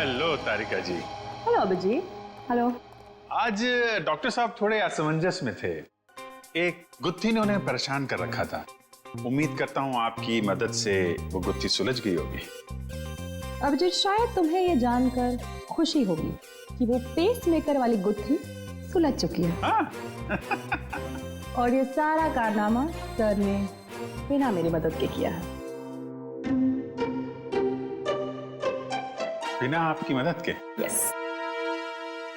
Hello तारिका जी। Hello Abhijit. Hello. आज doctor साहब थोड़े असमंजस में थे। एक गुत्थी ने उन्हें परेशान कर रखा था। उम्मीद करता हूँ आपकी मदद से वो गुत्थी सुलझ गई होगी। अभिजीत, शायद तुम्हें ये जानकर खुशी होगी कि वो पेस मेकर वाली गुत्थी सुलझ चुकी है। हाँ? और ये सारा कारनामा सर ने बिना मेरी मदद के किया है। बिना आपकी मदद के? यस।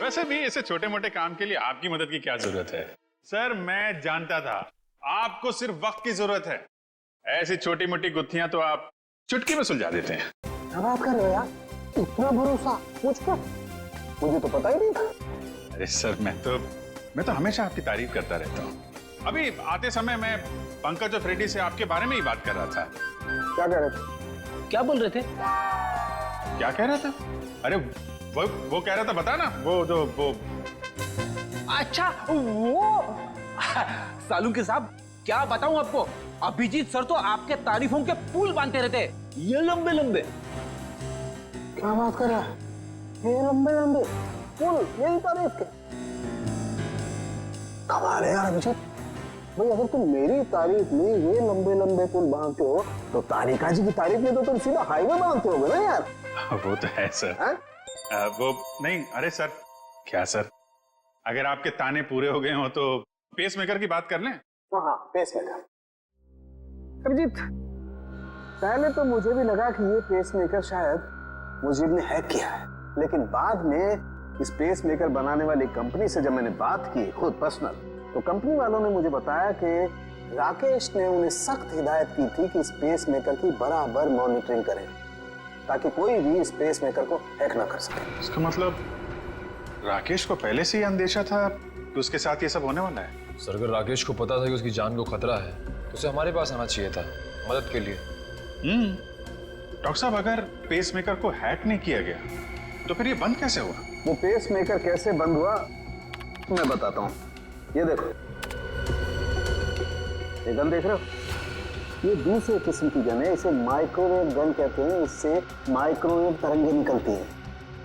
वैसे भी ऐसे छोटे मोटे काम के लिए आपकी मदद की क्या जरूरत है? सर मैं जानता था आपको सिर्फ वक्त की जरूरत है। ऐसी छोटी मोटी गुत्थियां तो आप चुटकी में सुलझा देते हैं। क्या बात कर रहे हो यार? इतना भरोसा मुझ पर? मुझे तो पता ही नहीं था। अरे सर मैं तो हमेशा आपकी तारीफ करता रहता हूँ। अभी आते समय मैं पंकज और फ्रेडी से आपके बारे में ही बात कर रहा था। क्या कह रहे थे? क्या बोल रहे थे? क्या कह रहा था? अरे वो कह रहा था, बता ना, वो अच्छा वो सालू के साहब, क्या बताऊं आपको, अभिजीत सर तो आपके तारीफों के पुल बांधते रहते, ये लंबे लंबे। क्या बात कर रहा है? ये लंबे लंबे पुल, यही तारीफ के? कमाल है यार अभिजीत भाई, अगर तुम मेरी तारीफ में ये लंबे लंबे पुल बांधते हो तो तारिका जी की तारीफ में तो तुम सीधा हाईवे बांधते होगे ना यार। वो तो है सर। वो नहीं, अरे सर क्या सर, अगर आपके ताने पूरे हो गए हो तो पेस मेकर की बात कर लें। हाँ, पेस मेकर। अभिजीत, पहले तो मुझे भी लगा कि ये पेस मेकर शायद मुजीब ने हैक किया है, लेकिन बाद में इस पेस मेकर बनाने वाली कंपनी से जब मैंने बात की खुद पर्सनल, तो कंपनी वालों ने मुझे बताया कि राकेश ने उन्हें सख्त हिदायत की थी कि इस पेस मेकर की बराबर मॉनिटरिंग करें ताकि कोई भी इस पेस मेकर को हैक ना कर सके। इसका मतलब राकेश को पहले से ही अंदेशा था कि उसके साथ ये सब होने वाला है। सर अगर राकेश को पता था कि उसकी जान को खतरा है तो उसे हमारे पास आना चाहिए था मदद के लिए। डॉक्टर साहब, अगर पेस मेकर को हैक नहीं किया गया तो फिर ये बंद कैसे हुआ? वो पेस मेकर कैसे बंद हुआ मैं बताता हूँ। ये देखो, ये गन देख रहे हो? ये दूसरे किस्म की गन है, इसे माइक्रोवेव गन कहते हैं। इससे माइक्रोवेव तरंगें निकलती हैं।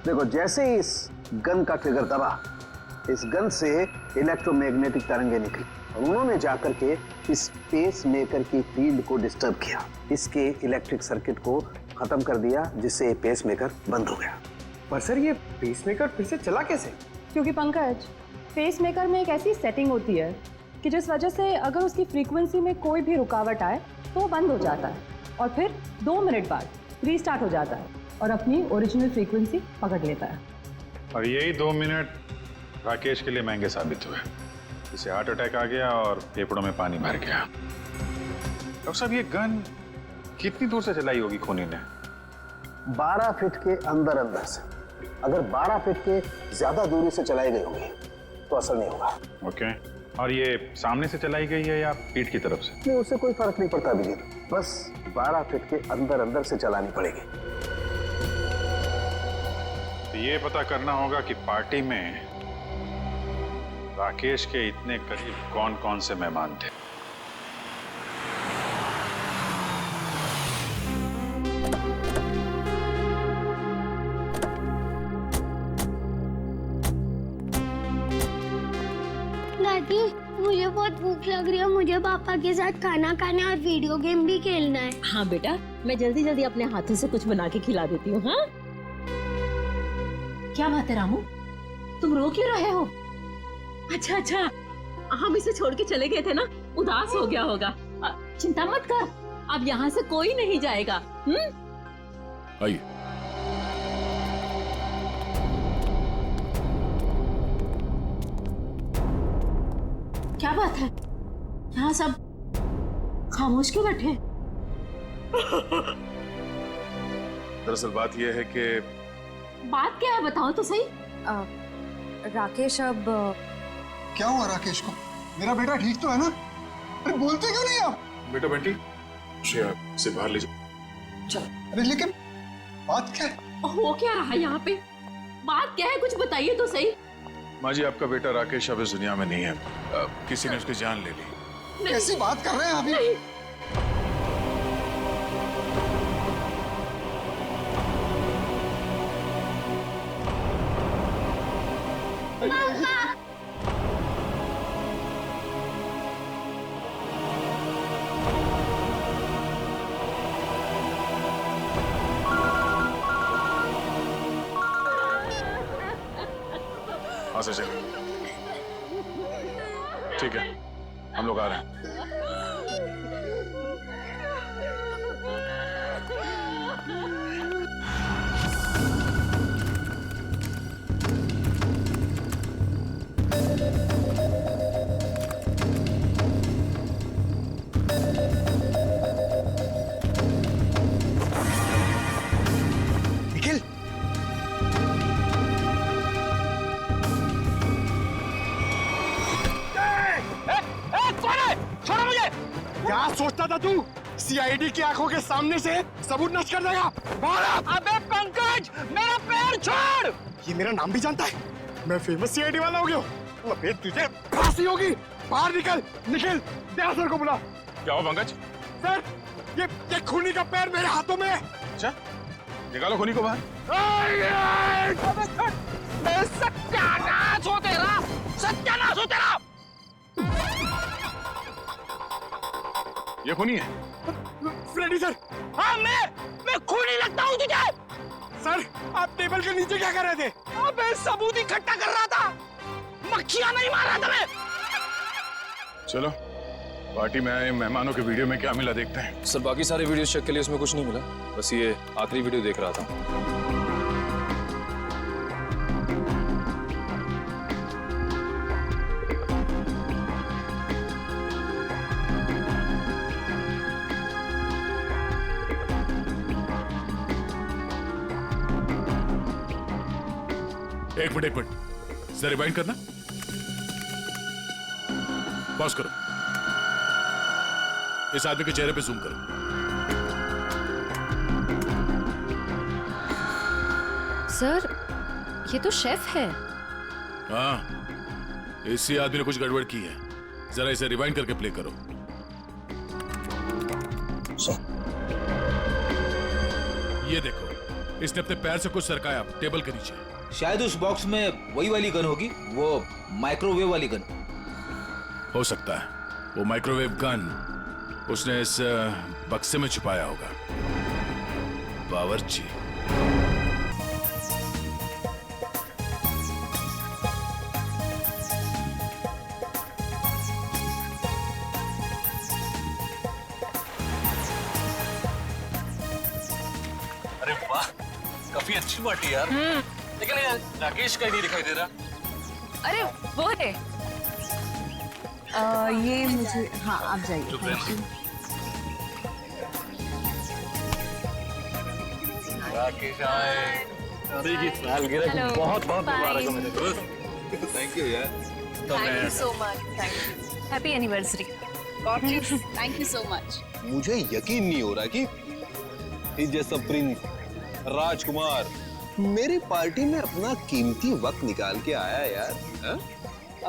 देखो, जैसे ही इस गन का ट्रिगर दबा, इस गन से इलेक्ट्रोमैग्नेटिक तरंगें निकली और उन्होंने जाकर के इस पेस मेकर की फील्ड को डिस्टर्ब किया, इसके इलेक्ट्रिक सर्किट को खत्म कर दिया, जिससे पेस मेकर बंद हो गया। पर सर ये पेस मेकर फिर से चला कैसे? क्योंकि पंकज, पेस मेकर में एक ऐसी सेटिंग होती है कि जिस वजह से अगर उसकी फ्रीक्वेंसी में कोई भी रुकावट आए तो वो बंद हो जाता है और फिर 2 मिनट बाद रीस्टार्ट हो जाता है और अपनी ओरिजिनल फ्रीक्वेंसी पकड़ लेता है। और यही 2 मिनट राकेश के लिए महंगे साबित हुए। इसे हार्ट अटैक आ गया और फेफड़ों में पानी भर गया। डॉक्टर साहब, ये गन कितनी दूर से चलाई होगी खूनी ने? 12 फीट के अंदर अंदर से। अगर 12 फीट के ज्यादा दूरी से चलाई गई होगी तो असर नहीं होगा। ओके, और ये सामने से चलाई गई है या पीठ की तरफ से? नहीं, उससे कोई फर्क नहीं पड़ता अभिजीत, बस 12 फीट के अंदर अंदर से चलानी पड़ेगी। तो ये पता करना होगा कि पार्टी में राकेश के इतने करीब कौन कौन से मेहमान थे। दादी, मुझे बहुत भूख लग रही है, मुझे पापा के साथ खाना खाना और वीडियो गेम भी खेलना है। हाँ बेटा, मैं जल्दी जल्दी अपने हाथों से कुछ बना के खिला देती हूँ। हाँ, क्या बात है रामू, तुम रो क्यों रहे हो? अच्छा, हम इसे छोड़ के चले गए थे ना, उदास हो गया होगा। चिंता मत कर, अब यहाँ से कोई नहीं जाएगा। आइए। क्या बात है, यहाँ सब खामोश क्यों बैठे हैं? दरअसल बात यह है कि बात क्या है, बताओ तो सही। राकेश, अब क्या हुआ राकेश को? मेरा बेटा ठीक तो है ना? अरे बोलते क्यों नहीं आप? बेटा बंटी, उसे बाहर ले जाओ। अरे लेकिन बात क्या है? हो क्या रहा है यहाँ पे? बात क्या है, कुछ बताइए तो सही। माँ जी, आपका बेटा राकेश अब इस दुनिया में नहीं है। किसी ने उसकी जान ले ली। कैसी बात कर रहे हैं अभी? हाँ सचिन, ठीक है, हम लोग आ रहे हैं। निखिल, छोड़ो मुझे। क्या सोचता था तू? सीआईडी की आंखों के सामने से सबूत नष्ट कर देगा? बाहर आ! अबे पंकज, मेरा पैर छोड़। ये मेरा नाम भी जानता है। मैं फेमस सीआईडी वाला हो गया हूँ। अबे तुझे फांसी होगी। बाहर निकल, निखिल, दया सर को बुला। क्या हो पंकज? सर, ये खूनी का पैर मेरे हाथों में है। अच्छा, निकालो खूनी को बाहर। सत्यानाश हो तेरा, सत्यानाश हो तेरा। ये खूनी है? Freddy sir. हाँ, मैं खूनी लगता हूँ तुझे? सर, आप टेबल के नीचे क्या कर रहे थे? अबे सबूत इकट्ठा कर रहा था, मक्खियां नहीं मार रहा था मैं। चलो, पार्टी में आए मेहमानों के वीडियो में क्या मिला देखते हैं। सर बाकी सारे वीडियो चेक के लिए उसमें कुछ नहीं मिला, बस ये आखिरी वीडियो देख रहा था। एक मिनट, जरा रिवाइंड करना। पॉज करो, इस आदमी के चेहरे पे जूम करो। सर, ये तो शेफ है। हाँ, इसी आदमी ने कुछ गड़बड़ की है। जरा इसे रिवाइंड करके प्ले करो। ये देखो, इसने अपने पैर से कुछ सरकाया टेबल के नीचे। शायद उस बॉक्स में वही वाली गन होगी, वो माइक्रोवेव वाली गन। हो सकता है वो माइक्रोवेव गन उसने इस बक्से में छुपाया होगा। बावर्ची। अरे वाह, काफी अच्छी पार्टी यार। लेकिन यार राकेश का ही नहीं दिखाई दे रहा। अरे वो है। ये मुझे, हाँ आप जाइए। राकेश आए, शादी की सालगिरह की बहुत बहुत मुबारक हो मेरे दोस्त। थैंक यू यार। Thank you so much. Thank you. Happy anniversary. Thank you so much. मुझे यकीन नहीं हो रहा कि इस जैसा प्रिंस राजकुमार मेरी पार्टी में अपना कीमती वक्त निकाल के आया यार। हा?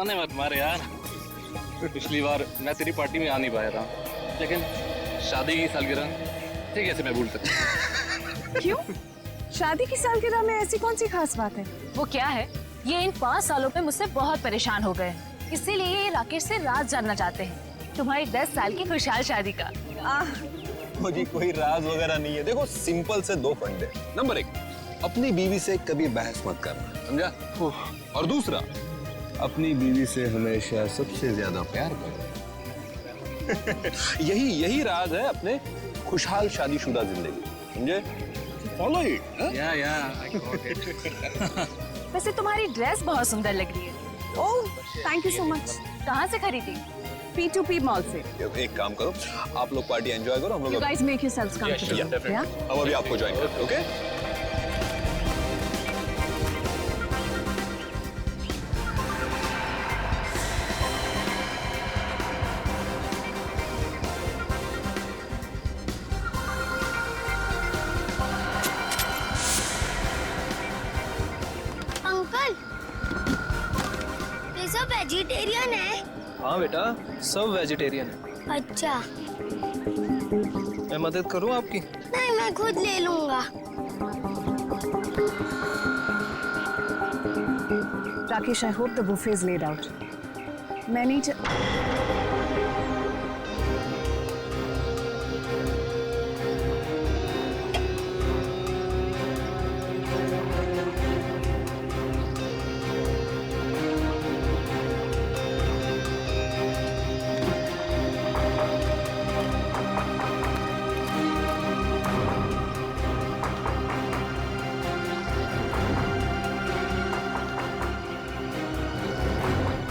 आने मत मारे यार, पिछली बार मैं तेरी पार्टी में आ नहीं पाया था, लेकिन शादी की सालगिरह ठीक है, मैं भूल सकता। क्यों? शादी की सालगिरह में ऐसी कौन सी खास बात है? वो क्या है, ये इन 5 सालों में मुझसे बहुत परेशान हो गए, इसीलिए ये राकेश से राज जानना चाहते हैं, तुम्हारी 10 साल की खुशहाल शादी का। मुझे कोई राज वगैरह नहीं है। देखो, सिंपल से 2 फंडे। नंबर 1, अपनी बीवी से कभी बहस मत करना, समझा? और दूसरा, अपनी बीवी से हमेशा सबसे ज्यादा प्यार करो। यही राज है अपने खुशहाल शादीशुदा जिंदगी, समझे? Follow it. वैसे तुम्हारी ड्रेस बहुत सुंदर लग रही है। ओह, थैंक यू सो मच। कहाँ से खरीदी? P2P मॉल से। एक काम करो, आप लोग पार्टी एंजॉय करो, हम लोग You guys make yourselves comfortable. Yeah? हम अभी आपको ज्वाइन करते हैं, ओके? अंकल, ये सब वेजिटेरियन है? हाँ बेटा, सब वेजिटेरियन है। अच्छा। मैं मदद करूँ आपकी? नहीं, मैं खुद ले लूंगा। Rakesh, I hope the buffet is laid out. मैं नहीं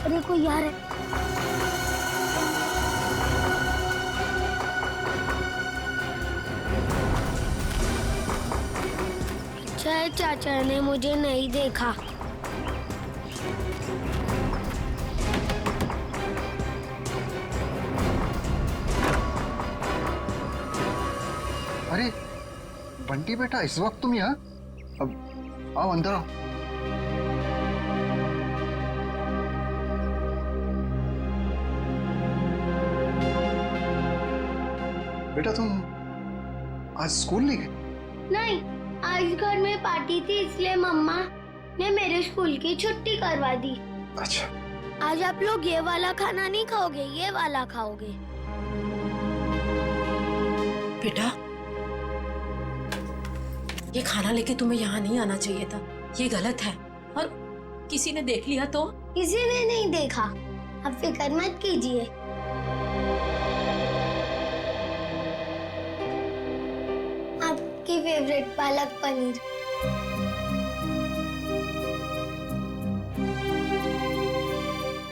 देखो यार, चाहे चाचा ने मुझे नहीं देखा। अरे बंटी बेटा, इस वक्त तुम यहाँ? अब आओ अंदर आओ। बेटा तुम आज स्कूल नहीं गए? नहीं, आज घर में पार्टी थी इसलिए मम्मा ने मेरे स्कूल की छुट्टी करवा दी। अच्छा। आज आप लोग ये वाला खाना नहीं खाओगे, ये वाला खाओगे। बेटा, ये खाना लेके तुम्हें यहाँ नहीं आना चाहिए था, ये गलत है। और किसी ने देख लिया तो? किसी ने नहीं देखा, आप फिक्र मत कीजिए। आपकी फेवरेट पालक पनीर।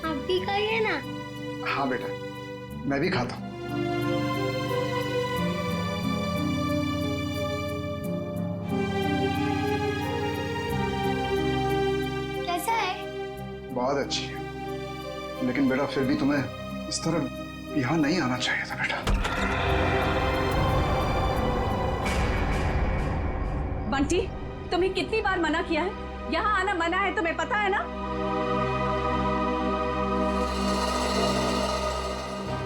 आप भी खाइए ना। हाँ बेटा, मैं भी खाता हूँ। कैसा है? बहुत अच्छी है, लेकिन बेटा फिर भी तुम्हें इस तरह यहाँ नहीं आना चाहिए था बेटा। बंटी, तुम्हें कितनी बार मना किया है? यहाँ आना मना है, तुम्हें पता है ना?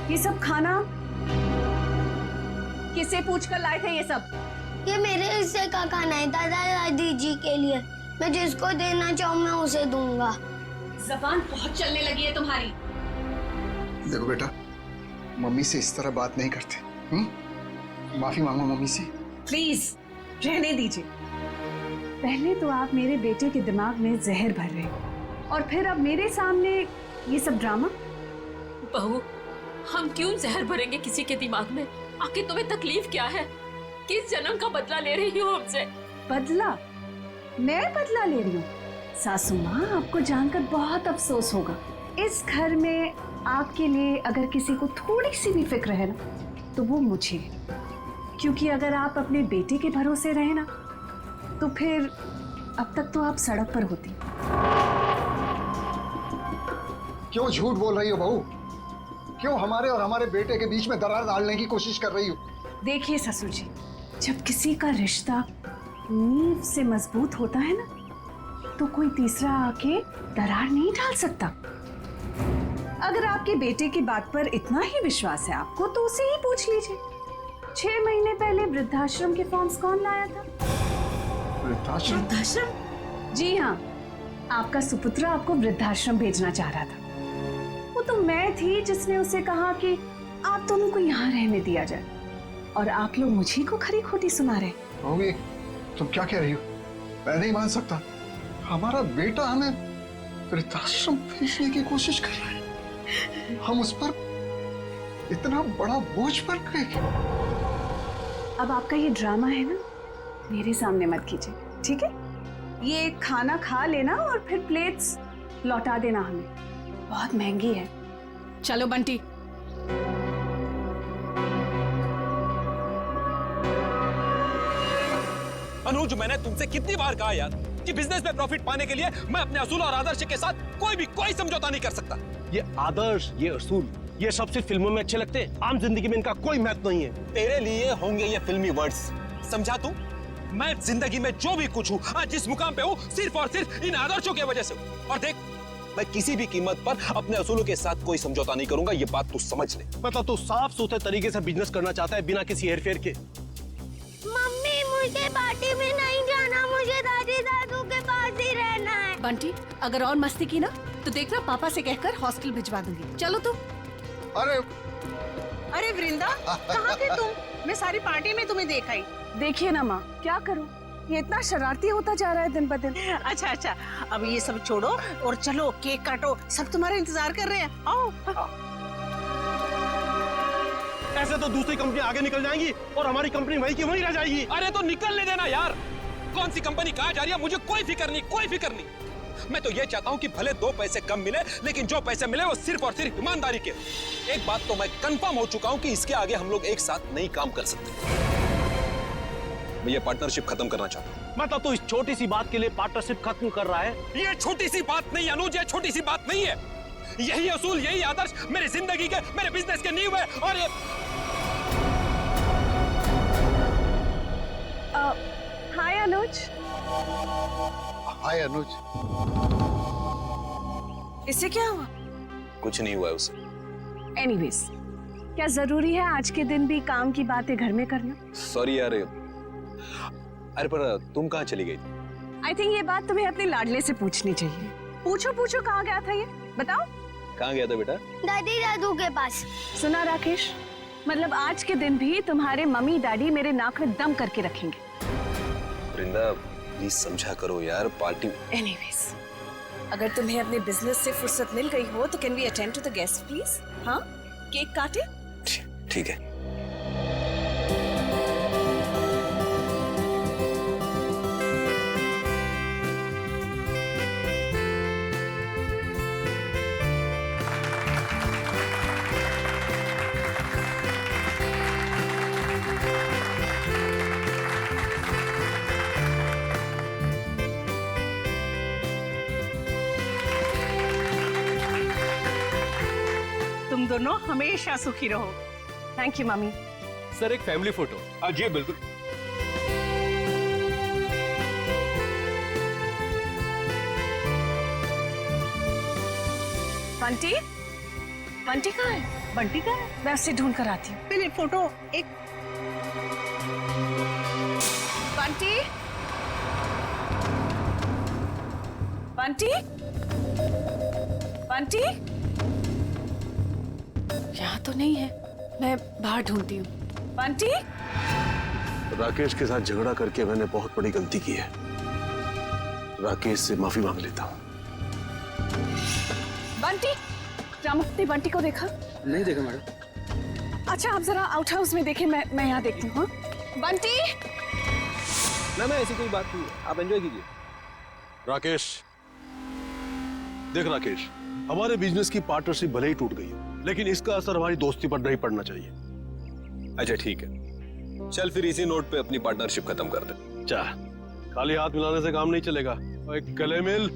ये सब खाना किससे पूछकर लाए थे ये सब? ये मेरे हिस्से का खाना है, दादा दादी जी के लिए। मैं जिसको देना चाहूँ मैं उसे दूंगा। जबान बहुत चलने लगी है तुम्हारी। देखो बेटा, मम्मी से इस तरह बात नहीं करते। माफी मांगो मम्मी से। प्लीज रहने दीजिए। पहले तो आप मेरे बेटे के दिमाग में जहर भर रहे हो और फिर अब मेरे सामने ये सब ड्रामा। बहू, हम क्यों जहर भरेंगे किसी के दिमाग में? आखिर तुम्हें तकलीफ क्या है? किस जन्म का बदला ले रही हो हमसे? बदला? मैं बदला ले रही हूँ? सासू माँ, आपको जानकर बहुत अफसोस होगा। इस घर में आपके लिए अगर किसी को थोड़ी सी भी फिक्र है ना, तो वो मुझे। क्योंकि अगर आप अपने बेटे के भरोसे रहे ना, तो फिर अब तक तो आप सड़क पर होती। क्यों झूठ बोल रही हो बहू? क्यों हमारे और हमारे बेटे के बीच में दरार डालने की कोशिश कर रही हो? देखिए ससुर जी, जब किसी का रिश्ता नींव से मजबूत होता है ना, तो कोई तीसरा आके दरार नहीं डाल सकता। अगर आपके बेटे की बात पर इतना ही विश्वास है आपको, तो उसे ही पूछ लीजिए। 6 महीने पहले वृद्धाश्रम के फॉर्म्स कौन लाया था? वृद्धाश्रम? वृद्धाश्रम? जी हाँ, आपका सुपुत्र आपको वृद्धाश्रम भेजना चाह रहा था। वो तो मैं थी जिसने उसे कहा कि आप दोनों को यहाँ रहने दिया जाए, और आप लोग मुझे को खरी खोटी सुना रहे। होगी, तुम क्या कह रही हो? मैं नहीं मान सकता। हमारा बेटा हमें वृद्धाश्रम भेजने की कोशिश कर रहा है। हम उस पर इतना बड़ा बोझ पर गए। अब आपका ये ड्रामा है ना, मेरे सामने मत कीजिए, ठीक है? ये खाना खा लेना और फिर प्लेट्स लौटा देना हमें। बहुत महंगी है। चलो बंटी। अनुज, मैंने तुमसे कितनी बार कहा यार कि बिजनेस में प्रॉफिट पाने के लिए मैं अपने असूल और आदर्श के साथ कोई समझौता नहीं कर सकता। ये आदर्श, ये असूल, ये सब सिर्फ फिल्मों में अच्छे लगते हैं। आम जिंदगी में इनका कोई महत्व नहीं है। तेरे लिए होंगे ये फिल्मी वर्ड्स, समझा तू? मैं जिंदगी में जो भी कुछ हूँ, आज जिस मुकाम पे हूँ, सिर्फ और सिर्फ इन आदर्शों की वजह से हूँ। और देख, मैं किसी भी कीमत पर अपने असूलों के साथ कोई समझौता नहीं करूंगा, ये बात तू समझ ले। मतलब तू साफ सुथरे तरीके से बिजनेस करना चाहता है बिना किसी हेरफेर के। मम्मी, मुझे पार्टी में नहीं जाना, मुझे दादी दादू के पास ही रहना है। बंटी, अगर और मस्ती की ना तो देखना पापा से कहकर हॉस्टल भिजवा दूंगी। चलो तुम। अरे अरे वृंदा, कहाँ थे तुम? मैं सारी पार्टी में तुम्हें देखा ही। देखिए ना माँ, क्या करूँ, ये इतना शरारती होता जा रहा है दिन ब दिन। अच्छा अच्छा, अब ये सब छोड़ो और चलो केक काटो, सब तुम्हारा इंतजार कर रहे हैं। आओ। ऐसे तो दूसरी कंपनी आगे निकल जाएंगी और हमारी कंपनी वहीं की वहीं रह जाएगी। अरे तो निकलने देना यार, कौन सी कंपनी कहाँ जा रही है मुझे कोई फिक्र नहीं, कोई फिक्र नहीं। मैं तो ये चाहता हूँ कि भले 2 पैसे कम मिले, लेकिन जो पैसे मिले वो सिर्फ और सिर्फ ईमानदारी के। एक बात तो मैं कंफर्म हो चुका हूँ कि इसके आगे हम लोग एक साथ नहीं काम कर सकते। मैं ये पार्टनरशिप खत्म करना चाहता हूँ। मतलब तो इस छोटी सी बात के लिए पार्टनरशिप खत्म कर रहा है? ये छोटी सी बात नहीं अनुज, ये छोटी सी बात नहीं है। यही असूल, यही आदर्श मेरी जिंदगी के, मेरे बिजनेस के नींव है। और ये हाय अनुज। हाय अनुज। इससे क्या हुआ? कुछ नहीं हुआ है उसे। एनीवेज, क्या जरूरी है आज के दिन भी काम की बातें घर में करना? सॉरी यार। अरे पर तुम कहाँ चली गई? आई थिंक ये बात तुम्हें अपने लाडले से पूछनी चाहिए। पूछो पूछो, कहाँ गया था ये बताओ। कहाँ गया था बेटा? दादी दादू के पास। सुना राकेश, मतलब आज के दिन भी तुम्हारे मम्मी डैडी मेरे नाक में दम करके रखेंगे। वृंदा प्लीज समझा करो यार, पार्टी। एनीवेज, अगर तुम्हें अपने बिजनेस से फुर्सत मिल गई हो तो can we attend to the guest please? हाँ, केक काटे? ठीक है। तुम दोनों हमेशा सुखी रहो। Thank you mummy. सर एक फैमिली फोटो। जी बिल्कुल। बंटी, बंटी कहाँ है? बंटी का है? मैं उसे ढूंढ कर आती हूँ। पहले फोटो एक। बंटी, बंटी, बंटी, यहाँ तो नहीं है, मैं बाहर ढूंढती हूँ। बंटी। राकेश के साथ झगड़ा करके मैंने बहुत बड़ी गलती की है। राकेश से माफी मांग लेता हूँ। बंटी, रामुक्ति बंटी को देखा? नहीं देखा मैडम। अच्छा, आप जरा आउट हाउस में देखें, मैं यहाँ देखती हूँ। बंटी। ना ऐसी कोई बात नहीं है, आप एंजॉय कीजिए। राकेश, देख राकेश, हमारे बिजनेस की पार्टनरशिप भले ही टूट गई है, लेकिन इसका असर हमारी दोस्ती पर नहीं पड़ना चाहिए। अच्छा ठीक है, चल फिर इसी नोट पे अपनी पार्टनरशिप खत्म कर दे। चा, खाली हाथ मिलाने से काम नहीं चलेगा, और एक गले मिल।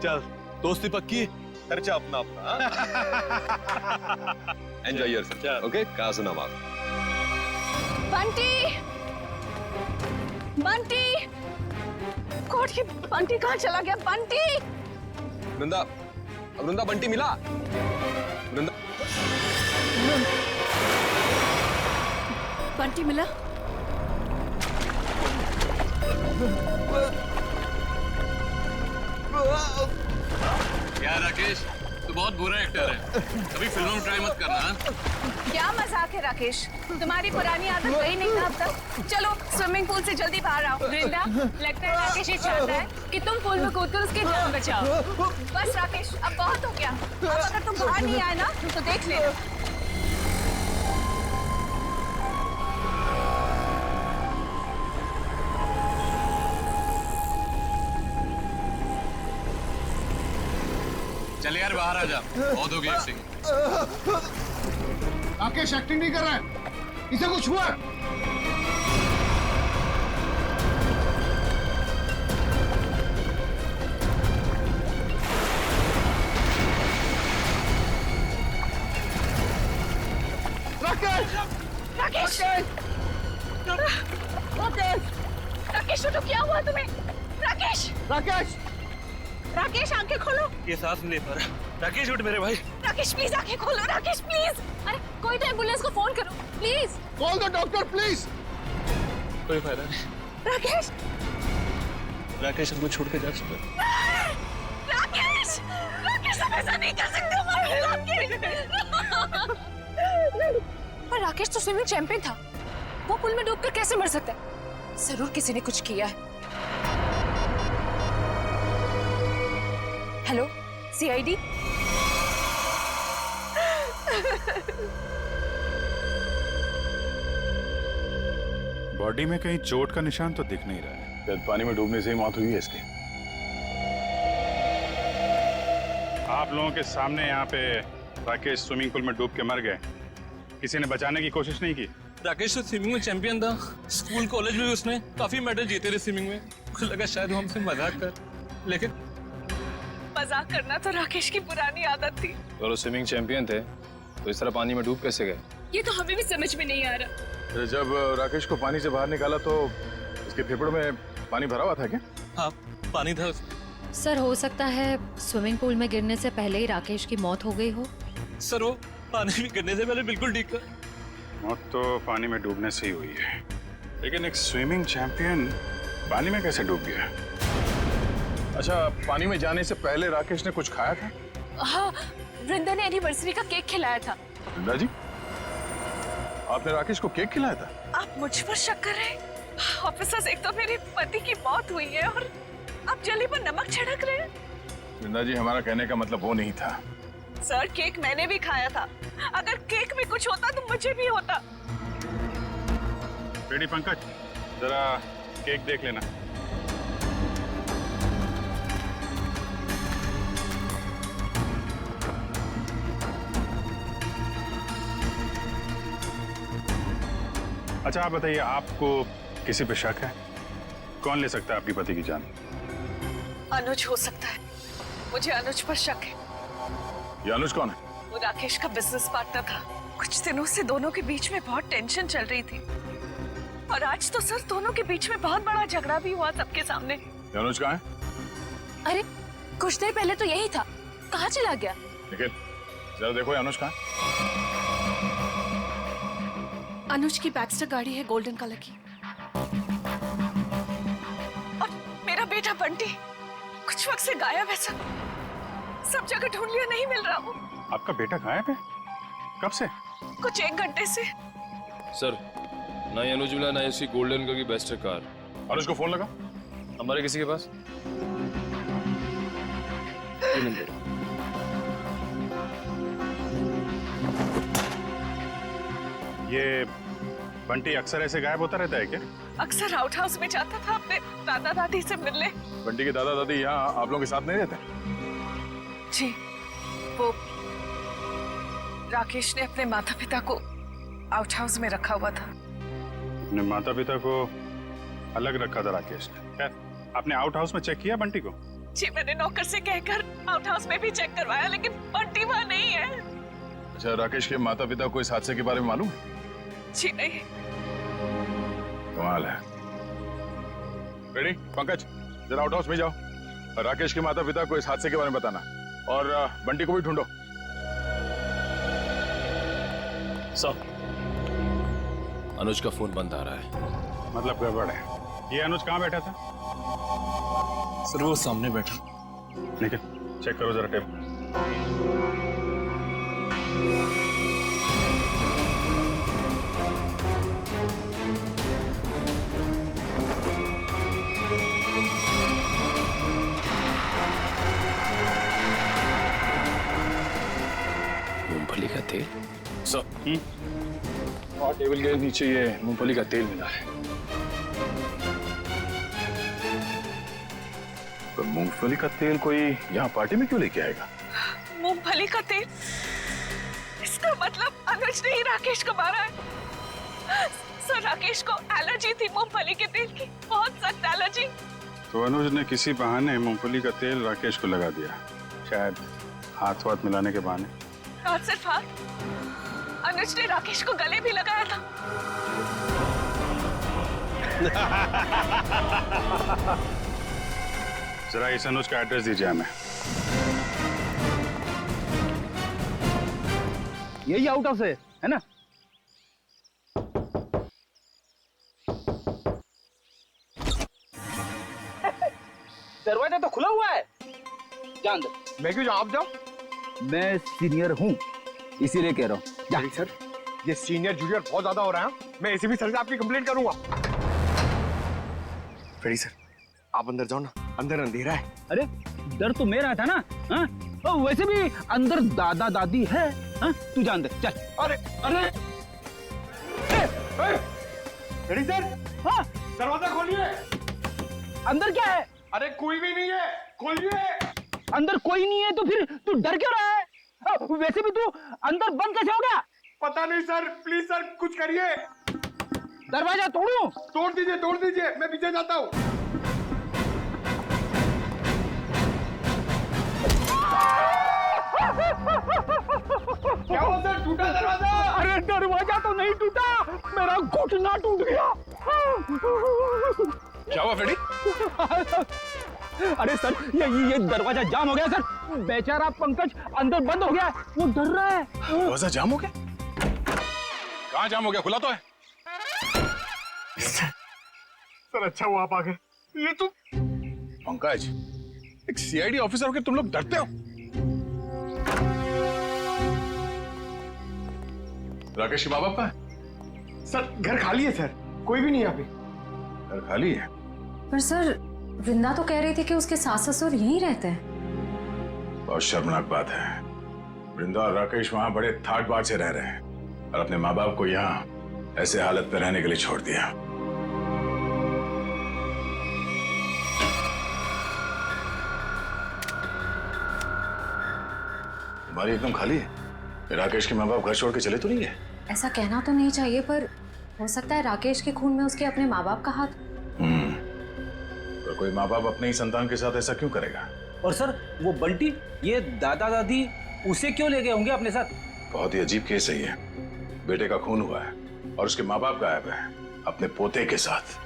चल, दोस्ती पक्की, खर्चा अपना अपना। Enjoy yourself. ओके, कहाँ सुना बात? बंटी, बंटी, कोट की बंटी कहाँ चला गया? बंटी। वृंदा, वृंदा बंटी मिला? वृंदा, बंटी मिला? यार राकेश, तू बहुत बुरा एक्टर है, कभी फिल्मों में ट्राई मत करना। हाँ? क्या मजाक है राकेश, तुम्हारी पुरानी आदत गई नहीं ना अब तक। चलो स्विमिंग पूल से जल्दी बाहर आओ। वृंदा, लगता है राकेश ये चाहता है कि तुम पूल में कूदकर उसकी जान बचाओ। बस राकेश, अब बहुत हो गया। अब अगर तुम बाहर नहीं आए ना तो देख लेना। चल यार बाहर आ जा, बहुत हो गई एक्टिंग। राकेश एक्टिंग नहीं कर रहा है, इसे कुछ हुआ। राकेश, राकेश, राकेश, तो क्या हुआ तुम्हें? राकेश, राकेश, राकेश आंखें खोलो। ये सांस नहीं ले पा रहा। राकेश उठ मेरे भाई। राकेश प्लीज आंखें खोलो। राकेश प्लीज। अरे कोई तो एम्बुलेंस को फोन करो please. Call the doctor please. कोई फायदा नहीं, राकेश राकेश हमको छोड़ के जा चुका है। राकेश राकेश हम ऐसा नहीं कर सकते हमारे राकेश। पर राकेश तो स्विमिंग चैंपियन था, वो पुल में डूबकर कैसे मर सकता है? जरूर किसी ने कुछ किया है। Hello CID. बॉडी में कहीं चोट का निशान तो दिख नहीं रहा है। शायद पानी में डूबने से ही मौत हुई है इसकी। आप लोगों के सामने यहाँ पे राकेश स्विमिंग पूल में डूब के मर गए, किसी ने बचाने की कोशिश नहीं की? राकेश तो स्विमिंग में चैंपियन था, स्कूल कॉलेज में भी उसने काफी मेडल जीते थे स्विमिंग में। मुझे लगा शायद वो हमसे मजाक कर, लेकिन मजाक करना तो राकेश की पुरानी आदत थी। और वो स्विमिंग चैंपियन थे तो इस तरह पानी में डूब कैसे गए? ये तो हमें भी समझ में नहीं आ रहा। जब राकेश को पानी से बाहर निकाला तो उसके फेफड़ों में पानी भरा हुआ था क्या? हाँ पानी था। सर हो सकता है स्विमिंग पूल में गिरने से पहले ही राकेश की मौत हो गई हो। सर वो पानी में गिरने से पहले बिल्कुल ठीक था। मौत तो पानी में डूबने से ही हुई है, लेकिन एक स्विमिंग चैंपियन पानी में कैसे डूब गया? अच्छा, पानी में जाने से पहले राकेश ने कुछ खाया था? हाँ, वृंदा ने एनिवर्सरी का केक खिलाया था। वृंदा जी, आपने राकेश को केक खिलाया था? आप मुझ पर शक कर रहे हैं? ऑफिसर्स, एक तो मेरे पति की मौत हुई है और आप जली पर नमक छिड़क रहे हैं। वृंदा जी, हमारा कहने का मतलब वो नहीं था। सर केक मैंने भी खाया था, अगर केक में कुछ होता तो मुझे भी होता। बेटी पंकज, जरा केक देख लेना। अच्छा आप बताइए, आपको किसी पे शक है? कौन ले सकता है आपकी पति की जान? अनुज हो सकता है, मुझे अनुज पर शक है। ये अनुज कौन है? वो राकेश का बिजनेस पार्टनर था। कुछ दिनों से दोनों के बीच में बहुत टेंशन चल रही थी और आज तो सर दोनों के बीच में बहुत बड़ा झगड़ा भी हुआ सबके सामने। ये अनुज कहाँ है? अरे कुछ देर पहले तो यही था, कहाँ चला गया? निखिल, जरा देखो ये अनुज कहाँ है? अनुज की बैक्स्टर गाड़ी है गोल्डन कलर की। और मेरा बेटा बंटी कुछ वक्त से गायब है सर, सब जगह ढूंढ लिया, नहीं मिल रहा वो। आपका बेटा गायब है? कब से? कुछ 1 घंटे से। सर ना ही अनुज मिला, ना इसकी गोल्डन कलर की बेस्ट कार। अनुज को फोन लगा हमारे किसी के पास? ये नंबर। ये बंटी अक्सर ऐसे गायब होता रहता है क्या? अक्सर आउट हाउस में जाता था अपने दादा दादी से मिलने। बंटी के दादा दादी यहाँ आप लोगों के साथ नहीं रहते? जी, वो राकेश ने अपने माता पिता को आउट हाउस में रखा हुआ था। अपने माता पिता को अलग रखा था राकेश ने। खैर, आपने आउट हाउस में चेक किया बंटी को? जी, मैंने नौकर से कहकर आउट हाउस में भी चेक करवाया, लेकिन बंटी वहाँ नहीं है। अच्छा, राकेश के माता पिता को इस हादसे के बारे में मालूम है? जी नहीं। कमाल है। रेडी पंकज, जरा आउट हाउस में जाओ और राकेश के माता पिता को इस हादसे के बारे में बताना, और बंटी को भी ढूंढो। सर अनुज का फोन बंद आ रहा है। मतलब गड़बड़ है। ये अनुज कहाँ बैठा था? सर वो सामने बैठा। निखिल, चेक करो जरा टेप। मूंगफली का तेल? सर और टेबल के नीचे ये मूंगफली का तेल मिला है। तो मूंगफली का तेल कोई यहाँ पार्टी में क्यों लेके आएगा? मूंगफली का तेल? इसका मतलब अनुज ने ही राकेश को मारा है। सर राकेश को एलर्जी थी मूंगफली के तेल की, बहुत सख्त एलर्जी। तो अनुज ने किसी बहाने मूंगफली का तेल राकेश को लगा दिया, शायद हाथ वाथ मिलाने के बहाने। और सिर्फ हाथ, अनुज ने राकेश को गले भी लगाया था। जरा इस अनुज का एड्रेस दीजिए हमें। यही आउट हाउस है ना? दरवाजा तो खुला हुआ है। जा अंदर। मैं क्यों जाऊं? आप जाओ। मैं सीनियर हूँ, इसीलिए कह रहा हूँ। जा सर, ये सीनियर जूनियर बहुत ज्यादा हो रहा है। मैं एसीपी सर से आपकी कंप्लेंट करूंगा। फ्रेडी सर, आप अंदर जाओ ना, अंदर अंधेरा है। अरे डर तो मेरा था ना। हाँ? वैसे भी अंदर दादा दादी है। हाँ? तू जा अंदर चल। अरे अरे फ्रेडी सर, हाँ? दरवाजा खोलिए। अंदर क्या है? अरे कोई भी नहीं है, खोलिए। अंदर कोई नहीं है तो फिर तू डर क्यों रहा है? वैसे भी तू अंदर बंद कैसे हो गया? पता नहीं सर, प्लीज सर कुछ करिए। दरवाजा तोड़ूं? तोड़ दीजिए, मैं पीछे जाता हूँ। क्या हुआ सर, टूटा दरवाजा? अरे दरवाजा तो नहीं टूटा, मेरा घुटना टूट गया। क्या हुआ फ्रेडी? अरे सर, ये दरवाजा जाम हो गया सर। बेचारा पंकज अंदर बंद हो गया, वो डर रहा है। दरवाजा जाम हो गया? कहाँ जाम हो गया? खुला तो है। सर अच्छा हुआ आप आ गए। ये तो पंकज, एक सीआईडी ऑफिसर होकर तुम लोग डरते हो? राकेश के माँ बाप कहाँ है? सर घर खाली है सर, कोई भी नहीं यहाँ पे। घर खाली है? पर सर, वृंदा तो कह रही थी कि उसके सास ससुर यहीं रहते हैं। बहुत शर्मनाक बात है। वृंदा और राकेश वहां बड़े ठाट बाट से रह रहे हैं और अपने माँ बाप को यहाँ ऐसे हालत में रहने के लिए छोड़ दिया। तुम्हारी एकदम खाली है। राकेश के माँ बाप घर छोड़ के चले तो नहीं है? ऐसा कहना तो नहीं चाहिए, पर हो सकता है राकेश के खून में उसके अपने माँ बाप का हाथ। तो कोई माँ बाप अपने ही संतान के साथ ऐसा क्यों करेगा? और सर वो बंटी, ये दादा दादी उसे क्यों ले गए होंगे अपने साथ? बहुत ही अजीब केस है ये। बेटे का खून हुआ है और उसके माँ बाप गायब है अपने पोते के साथ।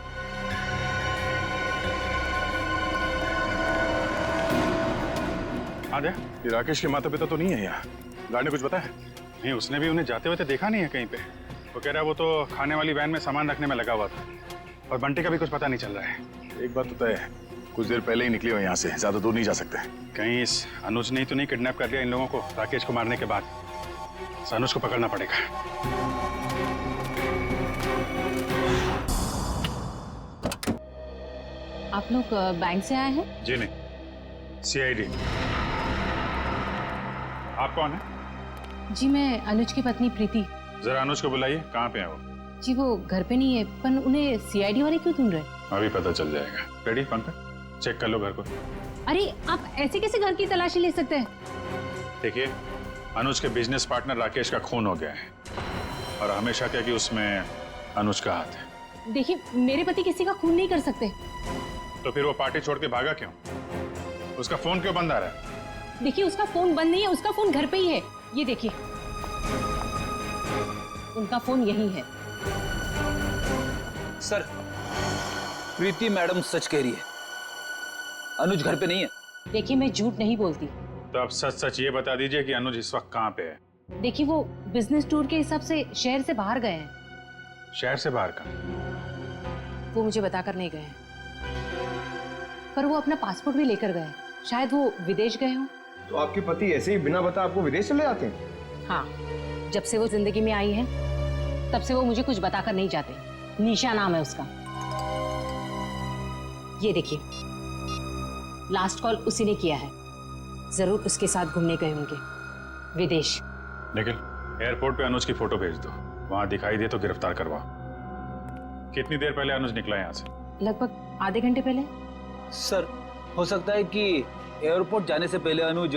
आद्या, ये राकेश के माता पिता तो नहीं है यहाँ? गार्ड ने कुछ बताया? नहीं, उसने भी उन्हें जाते हुए तो देखा नहीं है कहीं पे। वो कह रहा है वो तो खाने वाली वैन में सामान रखने में लगा हुआ था और बंटी का भी कुछ पता नहीं चल रहा है। एक बात तो तय है, कुछ देर पहले ही निकले हो यहाँ से, ज्यादा दूर नहीं जा सकते। कहीं इस अनुज ने तो नहीं किडनैप कर लिया इन लोगों को राकेश को मारने के बाद? अनुज को पकड़ना पड़ेगा। आप लोग बैंक से आए हैं? जी नहीं, सीआईडी। आप कौन है? जी मैं अनुज की पत्नी प्रीति। जरा अनुज को बुलाइए, कहाँ पे है वो? जी वो घर पे नहीं है, पर उन्हें सीआईडी वाले क्यों ढूंढ रहे? अभी पता चल जाएगा। रेडी पंकज, चेक कर लो घर को। अरे आप ऐसे कैसे घर की तलाशी ले सकते हैं? देखिए, अनुज के बिजनेस पार्टनर राकेश का खून हो गया है और हमेशा क्या कि उसमें अनुज का हाथ है। देखिए मेरे पति किसी का खून नहीं कर सकते। तो फिर वो पार्टी छोड़ के भागा क्यों? उसका फोन क्यों बंद आ रहा है? देखिए उसका फोन बंद नहीं है, उसका फोन घर पे ही है। ये देखिए, उनका फोन यही है। सर, प्रीति मैडम सच कह रही है, अनुज घर पे नहीं है। देखिए मैं झूठ नहीं बोलती। तो आप सच सच ये बता दीजिए कि अनुज इस वक्त कहाँ पे है? देखिए वो बिजनेस टूर के हिसाब से शहर से बाहर गए हैं। शहर से बाहर का? वो मुझे बताकर नहीं गए, पर वो अपना पासपोर्ट भी लेकर गए। शायद वो विदेश गए हों। तो आपके पति ऐसे ही बिना बता आपको विदेश चले जाते हैं? हाँ, जब से वो जिंदगी में आई है तब से वो मुझे कुछ बताकर नहीं जाते। निशा नाम है उसका। ये देखिए, लास्ट कॉल उसी ने किया है। जरूर उसके साथ घूमने गए होंगे विदेश। निखिल, एयरपोर्ट पे अनुज की फोटो भेज दो, वहां दिखाई दे तो गिरफ्तार करवाओ। कितनी देर पहले अनुज निकला यहाँ से? लगभग आधे घंटे पहले। सर, हो सकता है कि एयरपोर्ट जाने से पहले अनुज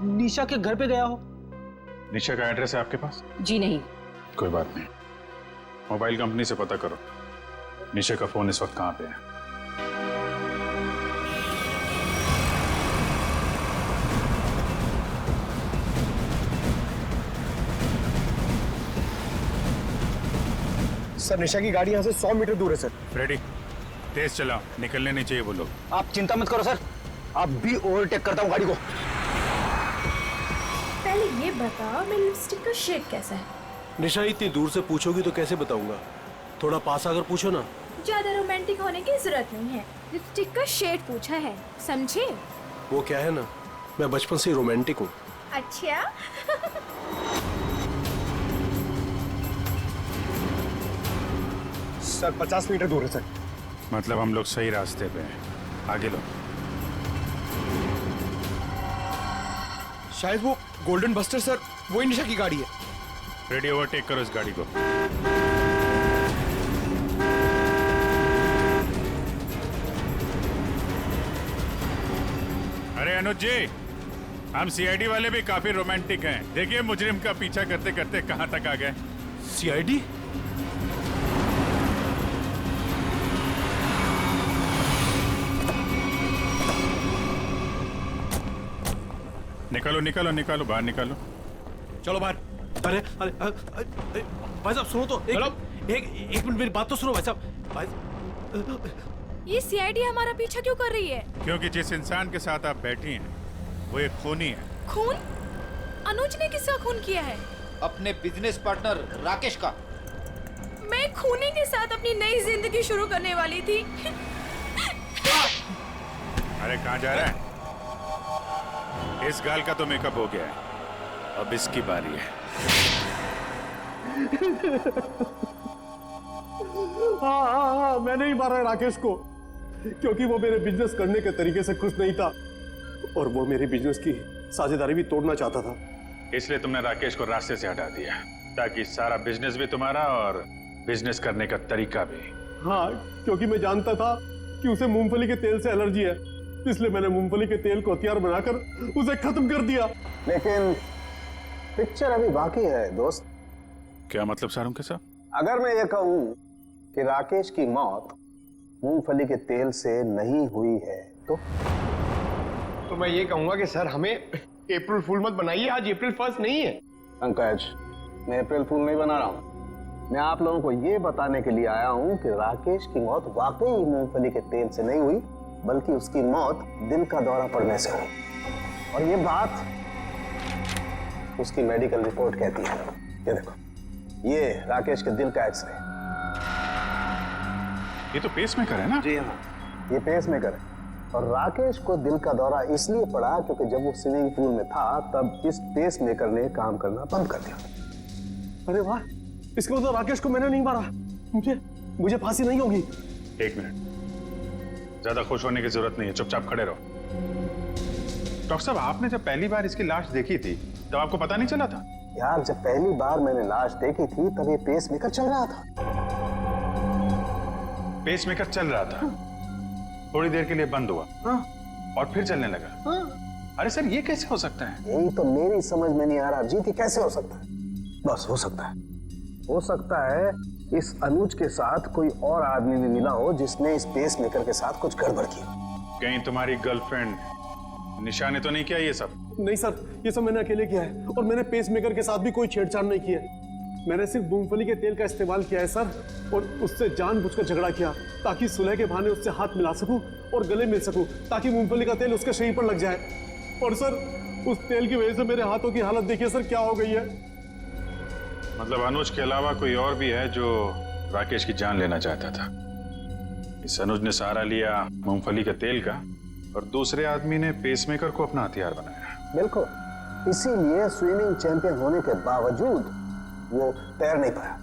निशा के घर पे गया हो। निशा का एड्रेस है आपके पास? जी नहीं। कोई बात नहीं, मोबाइल कंपनी से पता करो निशा का फोन इस वक्त कहाँ पे है। सर निशा की गाड़ी यहाँ से 100 मीटर दूर है सर। रेडी, तेज चलाओ, निकलने नहीं चाहिए वो लोग। आप चिंता मत करो सर, आप भी ओवरटेक करता हूँ गाड़ी को। पहले ये बता, मेरी लिपस्टिक का शेड कैसा है? निशा इतनी दूर से पूछोगी तो कैसे बताऊंगा? थोड़ा पास आकर पूछो ना। ज्यादा रोमांटिक होने की जरूरत नहीं है। लिपस्टिक का शेड पूछा है, समझे? वो क्या है ना, मैं बचपन से रोमांटिक हूँ। अच्छा। सर 50 मीटर दूर है सर। मतलब हम लोग सही रास्ते पे हैं, आगे लो। शायद वो गोल्डन बस्टर सर, वो निशा की गाड़ी है। रेडी, ओवरटेक करो इस गाड़ी को। अरे अनुज जी, हम सीआईडी वाले भी काफी रोमांटिक हैं। देखिए मुजरिम का पीछा करते करते कहां तक आ गए। सीआईडी? निकालो निकालो निकालो, बाहर निकालो। चलो बाहर। अरे अरे भाई साहब सुनो तो, एक मिनट मेरी बात तो सुनो भाई साहब। भाई ये सीआईडी हमारा पीछा क्यों कर रही है? क्योंकि जिस इंसान के साथ आप बैठी हैं वो एक खूनी है। खून? अनुज ने किसका खून किया है? अपने बिजनेस पार्टनर राकेश का। मैं खूनी के साथ अपनी नई जिंदगी शुरू करने वाली थी। अरे कहाँ जा रहा है? इस गाल का तो मेकअप हो गया है, अब इसकी बारी है। हाँ, मैंने ही मारा है राकेश को, क्योंकि वो मेरे बिजनेस करने के तरीके से खुश नहीं था और वो मेरे बिजनेस की साझेदारी भी तोड़ना चाहता था। इसलिए तुमने राकेश को रास्ते से हटा दिया, ताकि सारा बिजनेस भी तुम्हारा और बिजनेस करने का तरीका भी। हाँ, क्योंकि मैं जानता था कि उसे मूंगफली के तेल से एलर्जी है, इसलिए मैंने मूंगफली के तेल को हथियार बनाकर उसे खत्म कर दिया। लेकिन पिक्चर अभी बाकी है दोस्त। क्या मतलब सारुण के साथ? अगर मैं ये कहूं कि राकेश की मौत मूंगफली के तेल से नहीं हुई है तो मैं ये कहूंगा कि सर हमें अप्रैल फूल मत बनाइए, आज अप्रैल 1 नहीं है। पंकज, मैं अप्रैल फूल नहीं बना रहा हूं। मैं आप लोगों को ये बताने के लिए आया हूं कि राकेश की मौत वाकई मूंगफली के तेल से नहीं हुई, बल्कि उसकी मौत दिल का दौरा पड़ने से हुई। और ये बात उसकी मेडिकल रिपोर्ट कहती है। ये देखो, ये राकेश के दिल का एक्सरे। ये तो पेसमेकर है ना? जी हाँ, ये पेसमेकर है। और राकेश को दिल का दौरा इसलिए पड़ा क्योंकि जब वो स्विमिंग पूल में था तब इस पेसमेकर ने काम करना बंद कर दिया। अरे वाह, इसका मतलब राकेश को मैंने नहीं मारा। मुझे फांसी नहीं होगी। एक मिनट, ज्यादा खुश होने की जरूरत नहीं है, चुपचाप खड़े रहो। डॉक्टर साहब, आपने जब पहली बार इसकी लाश देखी थी तब आपको पता नहीं चला था? यार, जब पहली बार मैंने लाश देखी थी तब ये पेसमेकर चल रहा था। पेसमेकर चल रहा था, थोड़ी देर के लिए बंद हुआ और फिर चलने लगा। अरे सर, ये कैसे हो सकता है? यही तो मेरी समझ में नहीं आ रहा जी, कैसे हो सकता है? बस हो सकता है इस अनुज के साथ कोई और आदमी भी मिला हो जिसने इस पेसमेकर के साथ कुछ गड़बड़ की। कहीं तुम्हारी गर्लफ्रेंड निशा ने तो नहीं किया ये सब? नहीं सर, ये सब मैंने अकेले किया है और मैंने पेसमेकर के साथ भी कोई छेड़छाड़ नहीं किया है। मैंने सिर्फ मूंगफली के तेल का इस्तेमाल किया है सर, और उससे जानबूझकर झगड़ा किया ताकि सुलह के बहाने उससे हाथ मिला सकूं और गले मिल सकूं, ताकि मूंगफली का तेल उसके शरीर पर लग जाए। और सर, उस तेल की वजह से मेरे हाथों की हालत देखिए सर क्या हो गई है। मतलब अनुज के अलावा कोई और भी है जो राकेश की जान लेना चाहता था? इस अनुज ने सहारा लिया मूंगफली के तेल का और दूसरे आदमी ने पेसमेकर को अपना हथियार बनाया। बिल्कुल, इसीलिए स्विमिंग चैंपियन होने के बावजूद वो तैर नहीं पाया,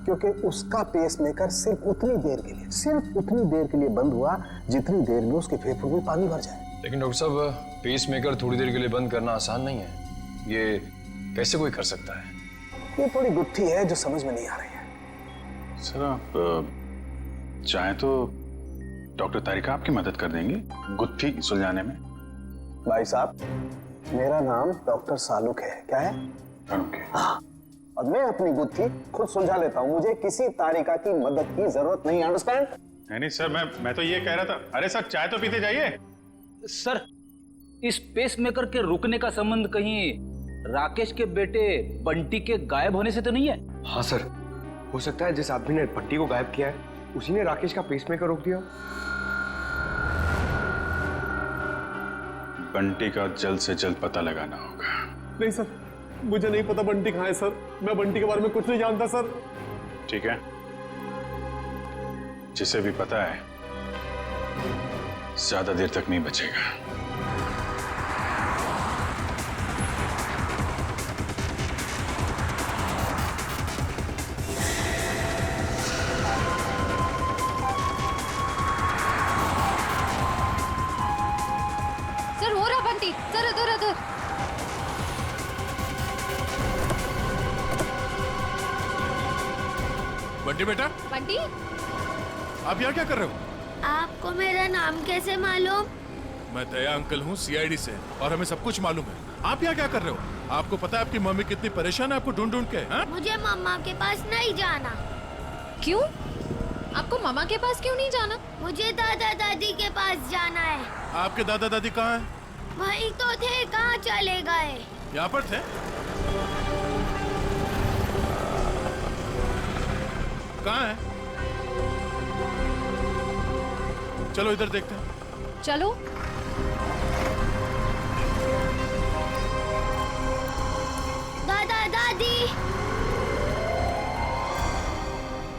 क्योंकि उसका पेसमेकर सिर्फ उतनी देर के लिए बंद हुआ जितनी देर में उसके फेफड़ों में पानी भर जाए। लेकिन डॉक्टर साहब, पेसमेकर थोड़ी देर के लिए बंद करना आसान नहीं है, ये कैसे कोई कर सकता है? ये थोड़ी गुत्थी है जो समझ में नहीं आ रही है। सर, आप चाहें तो डॉक्टर तारिका आपकी मदद कर देंगी गुत्थी सुलझाने में। भाई साहब, मेरा नाम डॉक्टर सालुक है। क्या है? हाँ, और मैं अपनी गुत्थी खुद सुलझा लेता हूँ, मुझे किसी तारिका की मदद की जरूरत नहीं। अंडरस्टैंड? नहीं सर, मैं तो ये कह रहा था। अरे सर, चाय तो पीते जाइए। सर, इस पेसमेकर के रुकने का संबंध कहीं राकेश के बेटे बंटी के गायब होने से तो नहीं है? हाँ सर, हो सकता है जिस आदमी ने बंटी को गायब किया है उसी ने राकेश का पेसमेकर रोक दिया। बंटी का जल्द से जल्द पता लगाना होगा। नहीं सर, मुझे नहीं पता बंटी कहाँ है सर, मैं बंटी के बारे में कुछ नहीं जानता सर। ठीक है, जिसे भी पता है ज्यादा देर तक नहीं बचेगा। सर हो रहा बंटी, सर इधर इधर। बंटी बेटा, बंटी आप यहाँ क्या कर रहे हो? आपको मेरा नाम कैसे मालूम? मैं दया अंकल हूँ सीआईडी से, और हमें सब कुछ मालूम है। आप यहाँ क्या कर रहे हो? आपको पता है आपकी मम्मी कितनी परेशान है आपको ढूंढ ढूंढ के? हाँ? मुझे मम्मा के पास नहीं जाना। क्यों? आपको मामा के पास क्यों नहीं जाना? मुझे दादा दादी के पास जाना है। आपके दादा दादी कहाँ हैं? वही तो थे, कहाँ चले गए? यहाँ पर थे। कहाँ है? चलो इधर देखते हैं। चलो। दादा दादी।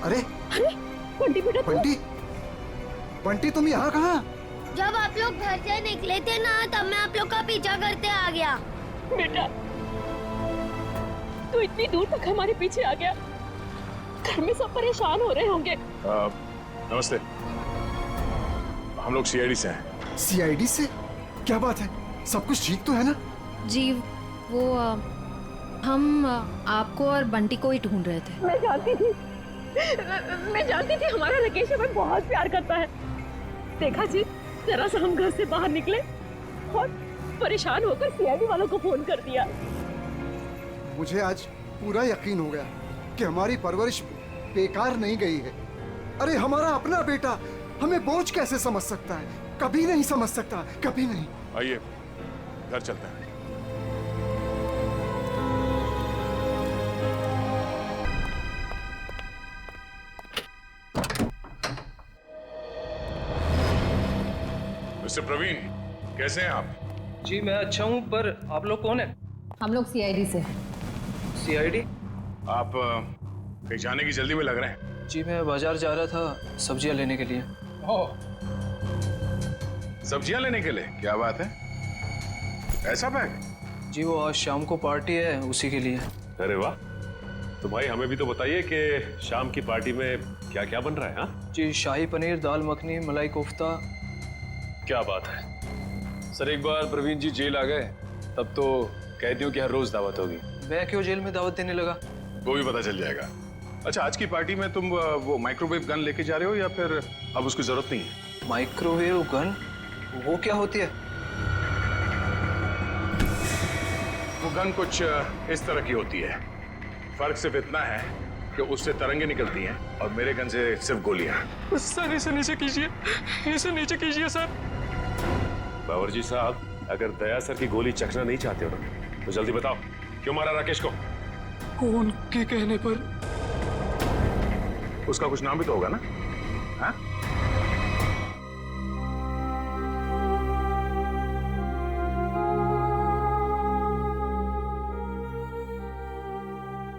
अरे बंटी बेटा, बंटी, बंटी तुम यहाँ कहाँ? जब आप लोग घर से निकले थे ना, तब मैं आप लोग का पीछा करते आ गया। बेटा तू इतनी दूर तक हमारे पीछे आ गया। घर में सब परेशान हो रहे होंगे। नमस्ते, हम लोग सीआईडी से हैं। सीआईडी से? क्या बात है, सब कुछ ठीक तो है ना? जी वो हम आपको और बंटी को ही ढूंढ रहे थे। मैं जानती थी हमारा राकेश हमें बहुत प्यार करता है। देखा जी, जरा सा हम घर से बाहर निकले और परेशान होकर सीआईडी वालों को फोन कर दिया। मुझे आज पूरा यकीन हो गया कि हमारी परवरिश बेकार नहीं गई है। अरे हमारा अपना बेटा हमें बोझ कैसे समझ सकता है? कभी नहीं समझ सकता, कभी नहीं। आइए घर चलते हैं। मिस्टर प्रवीण, कैसे हैं आप? जी मैं अच्छा हूँ, पर आप लोग कौन है? हम लोग सीआईडी से हैं। सीआईडी? आप कहीं जाने की जल्दी में लग रहे हैं। जी मैं बाजार जा रहा था सब्जियां लेने के लिए। ओह, सब्जियां लेने के लिए? क्या बात है, ऐसा बैग? जी वो आज शाम को पार्टी है, उसी के लिए। अरे वाह, तो भाई हमें भी तो बताइए कि शाम की पार्टी में क्या क्या बन रहा है? हाँ जी शाही पनीर, दाल मखनी, मलाई कोफ्ता। क्या बात है सर, एक बार प्रवीण जी जेल आ गए तब तो कैदियों की हर रोज दावत होगी। मैं क्यों जेल में दावत देने लगा? वो भी पता चल जाएगा। अच्छा, आज की पार्टी में तुम वो माइक्रोवेव गन लेके जा रहे हो या फिर अब उसकी जरूरत नहीं है? Microwave gun? वो क्या होती है? वो गन कुछ इस तरह की होती है। फर्क सिर्फ इतना है कि उससे तरंगे निकलती हैं और मेरे गन से सिर्फ गोलियां। सर इसे नीचे कीजिए, इसे नीचे कीजिए सर। बावर्ची साहब, अगर दया सर की गोली चखना नहीं चाहते हो ना तो जल्दी बताओ, क्यों मारा राकेश को? उनके कहने पर। उसका कुछ नाम भी तो होगा ना? हाँ?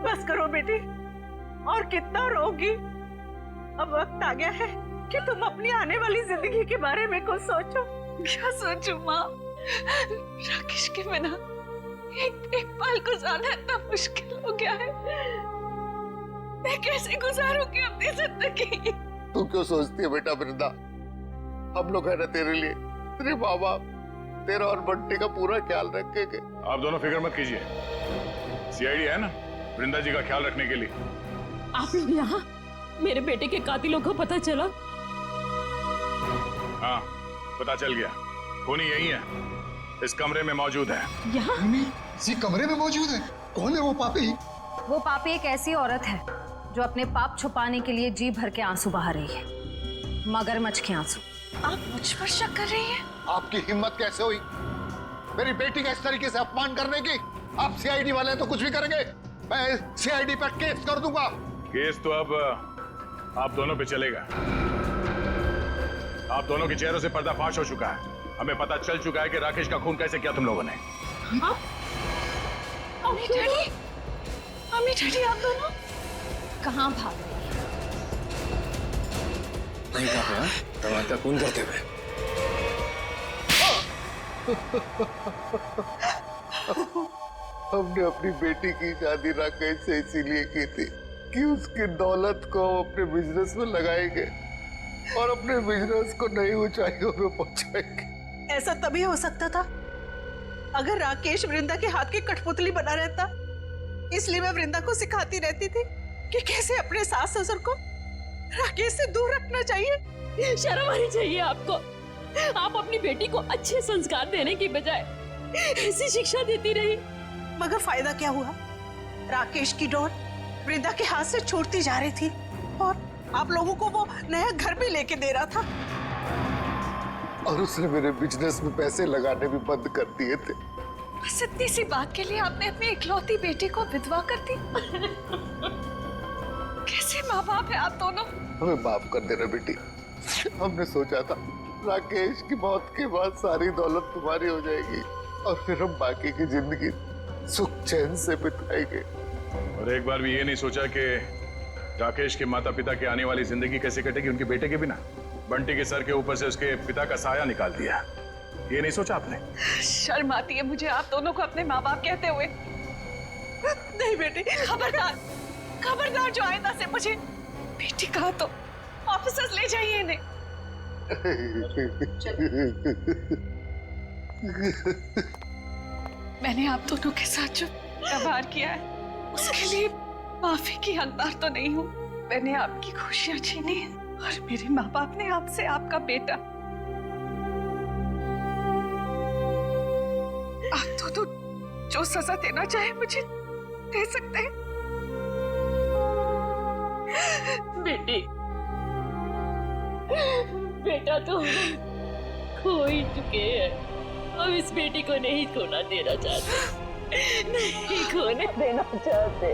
बस करो बेटी, और कितना रोगी। अब वक्त आ गया है कि तुम अपनी आने वाली जिंदगी के बारे में कुछ सोचो। क्या सोचूं माँ? राकेश के बिना एक पल गुजारना इतना मुश्किल हो गया है। मैं कैसे गुजारूंगी अपनी जिंदगी? तू क्यों सोचती है बेटा वृंदा? हम लोग है ना तेरे लिए, तेरे माँ बाप, तेरा और बंटी का पूरा ख्याल रखेंगे। आप दोनों फिक्र मत कीजिए, सीआईडी है ना वृंदा जी का ख्याल रखने के लिए। आप लोग यहाँ? मेरे बेटे के कातिलों को पता चला? हाँ पता चल गया, खूनी यही है, इस कमरे में मौजूद है। यहाँ? इसी कमरे में मौजूद है? कौन है वो पापी? वो पापी एक ऐसी औरत है जो अपने पाप छुपाने के लिए जी भर के आंसू बहा रही है, मगरमच्छ के आंसू। आप मुझ पर शक कर रही हैं? आपकी हिम्मत कैसे हुई मेरी बेटी का इस तरीके से अपमान करने की? आप सीआईडी वाले हैं तो कुछ भी करेंगे, मैं सीआईडी पर केस कर दूंगा। केस तो अब आप दोनों पे चलेगा। आप दोनों के चेहरों से पर्दाफाश हो चुका है। हमें पता चल चुका है कि राकेश का खून कैसे किया तुम लोगों ने। अम्मी डैडी, अम्मी डैडी आप दोनों कहाँ भाग रही है? नहीं कहा है टमाटर खून करते हुए। हमने अपनी बेटी की शादी राकेश से इसीलिए की थी कि उसकी दौलत को हम अपने बिजनेस में लगाएंगे और अपने बिजनेस को नई ऊंचाइयों में पहुंचाएंगे। ऐसा तभी हो सकता था अगर राकेश वृंदा के हाथ की कठपुतली बना रहता। इसलिए मैं वृंदा को सिखाती रहती थी कि कैसे अपने सास ससुर को राकेश से दूर रखना चाहिए। शर्म आनी चाहिए आपको। आप अपनी बेटी को अच्छे संस्कार देने की बजाय ऐसी शिक्षा देती रही। मगर फायदा क्या हुआ? राकेश की डोर वृंदा के हाथ से छूटती जा रही थी और आप लोगों को वो नया घर भी लेके दे रहा था। और उसने मेरे बिजनेस में पैसे लगाने भी बंद कर दिए थे। बस इतनी सी बात के लिए आपने अपनी इकलौती बेटी को विधवा कर दी। कैसे माँ बाप है आप दोनों? हमें माफ कर देना बेटी। हमने सोचा था राकेश की मौत के बाद सारी दौलत तुम्हारी हो जाएगी और फिर हम बाकी की जिंदगी सुख चैन से बिताएंगे। और एक बार भी ये नहीं सोचा कि राकेश के माता पिता की आने वाली जिंदगी कैसे कटेगी उनके बेटे के बिना। बंटी के सर के ऊपर से उसके पिता का साया निकाल दिया। ये नहीं सोचा आपने? शर्म आती है मुझे आप दोनों को अपने माँ बाप कहते हुए। नहीं बेटी, खबरदार खबरदार, जो आइंदा से मुझे बेटी कहा तो ऑफिसर्स ले जाइए इन्हें। मैंने आप दोनों के साथ जो व्यवहार किया है उसके लिए माफी की हकदार तो नहीं हूँ। मैंने आपकी खुशियां छीनी और मेरे माँ बाप ने आपसे आपका बेटा। आप दोनों जो सजा देना चाहे मुझे दे सकते हैं। बेटी, बेटा तो खो ही चुके हैं। हम इस बेटी को नहीं खोना देना चाहते, नहीं खोने देना चाहते।